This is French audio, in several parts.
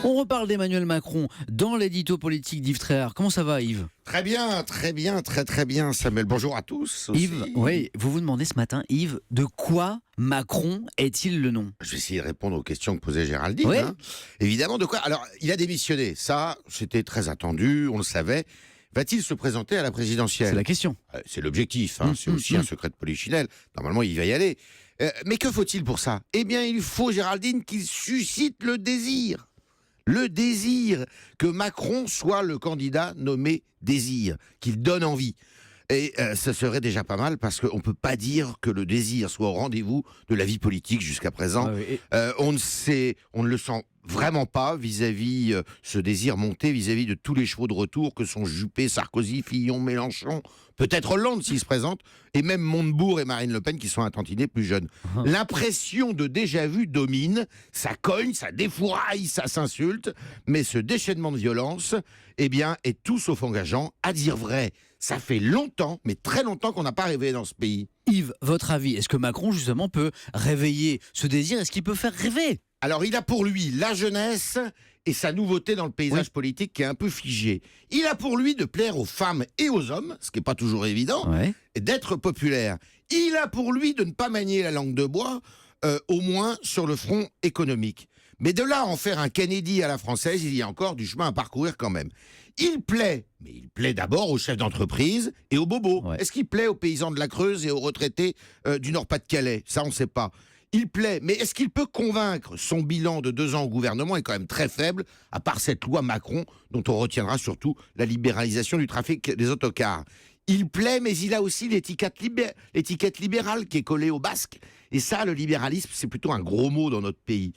On reparle d'Emmanuel Macron dans l'édito politique d'Yves Tréhard. Comment ça va, Yves? Très bien, très bien, Samuel. Bonjour à tous. Aussi. Yves, oui, vous vous demandez ce matin, Yves, de quoi Macron est-il le nom? Je vais essayer de répondre aux questions que posait Géraldine. Oui. Évidemment, de quoi? Alors, il a démissionné. Ça, c'était très attendu, on le savait. Va-t-il se présenter à la présidentielle? C'est la question. C'est l'objectif, c'est aussi un secret de polichinelle. Normalement, il va y aller. Mais que faut-il pour ça? Eh bien, il faut, Géraldine, qu'il suscite le désir. Le désir que Macron soit le candidat nommé Désir, qu'il donne envie. Et ça serait déjà pas mal parce qu'on ne peut pas dire que le désir soit au rendez-vous de la vie politique jusqu'à présent. On ne le sent vraiment pas vis-à-vis ce désir monté vis-à-vis de tous les chevaux de retour que sont Juppé, Sarkozy, Fillon, Mélenchon, peut-être Hollande s'il se présente, et même Montebourg et Marine Le Pen qui sont un tantinet plus jeunes. L'impression de déjà-vu domine, ça cogne, ça défouraille, ça s'insulte, mais ce déchaînement de violence, eh bien, est tout sauf engageant. À dire vrai, ça fait longtemps, mais très longtemps qu'on n'a pas rêvé dans ce pays. Yves, votre avis, est-ce que Macron justement peut réveiller ce désir? Est-ce qu'il peut faire rêver? Alors, il a pour lui la jeunesse et sa nouveauté dans le paysage politique qui est un peu figé. Il a pour lui de plaire aux femmes et aux hommes, ce qui n'est pas toujours évident, et d'être populaire. Il a pour lui de ne pas manier la langue de bois, au moins sur le front économique. Mais de là à en faire un Kennedy à la française, il y a encore du chemin à parcourir quand même. Il plaît, mais il plaît d'abord aux chefs d'entreprise et aux bobos. Est-ce qu'il plaît aux paysans de la Creuse et aux retraités du Nord-Pas-de-Calais? Ça, on ne sait pas. Il plaît, mais est-ce qu'il peut convaincre? Son bilan de 2 ans au gouvernement est quand même très faible, à part cette loi Macron, dont on retiendra surtout la libéralisation du trafic des autocars. Il plaît, mais il a aussi l'étiquette libérale qui est collée au basque. Et ça, le libéralisme, c'est plutôt un gros mot dans notre pays.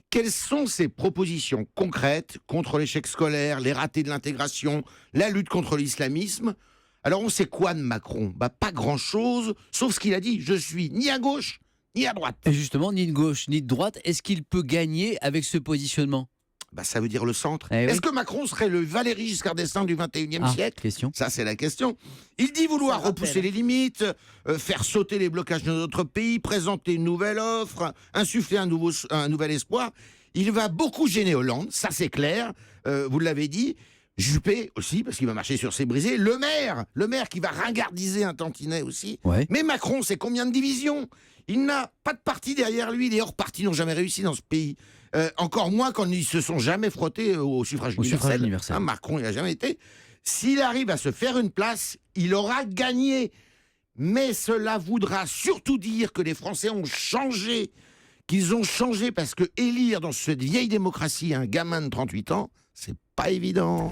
Quelles sont ses propositions concrètes contre l'échec scolaire, les ratés de l'intégration, la lutte contre l'islamisme? Alors on sait quoi de Macron? Pas grand-chose, sauf ce qu'il a dit, je suis ni à gauche, ni à droite. Et justement, ni de gauche, ni de droite, est-ce qu'il peut gagner avec ce positionnement? Ça veut dire le centre. Est-ce que Macron serait le Valéry Giscard d'Estaing du 21e siècle? Question. Ça, c'est la question. Il dit vouloir repousser les limites, faire sauter les blocages de notre pays, présenter une nouvelle offre, insuffler un nouvel espoir. Il va beaucoup gêner Hollande, ça c'est clair, vous l'avez dit. Juppé aussi, parce qu'il va marcher sur ses brisés. Le maire qui va ringardiser un tantinet aussi. Mais Macron, c'est combien de divisions? Il n'a pas de parti derrière lui. Les hors-partis n'ont jamais réussi dans ce pays. Encore moins quand ils se sont jamais frottés au suffrage universel. Macron, il n'a jamais été. S'il arrive à se faire une place, il aura gagné. Mais cela voudra surtout dire que les Français ont changé. Qu'ils ont changé parce que élire dans cette vieille démocratie un gamin de 38 ans, c'est pas évident.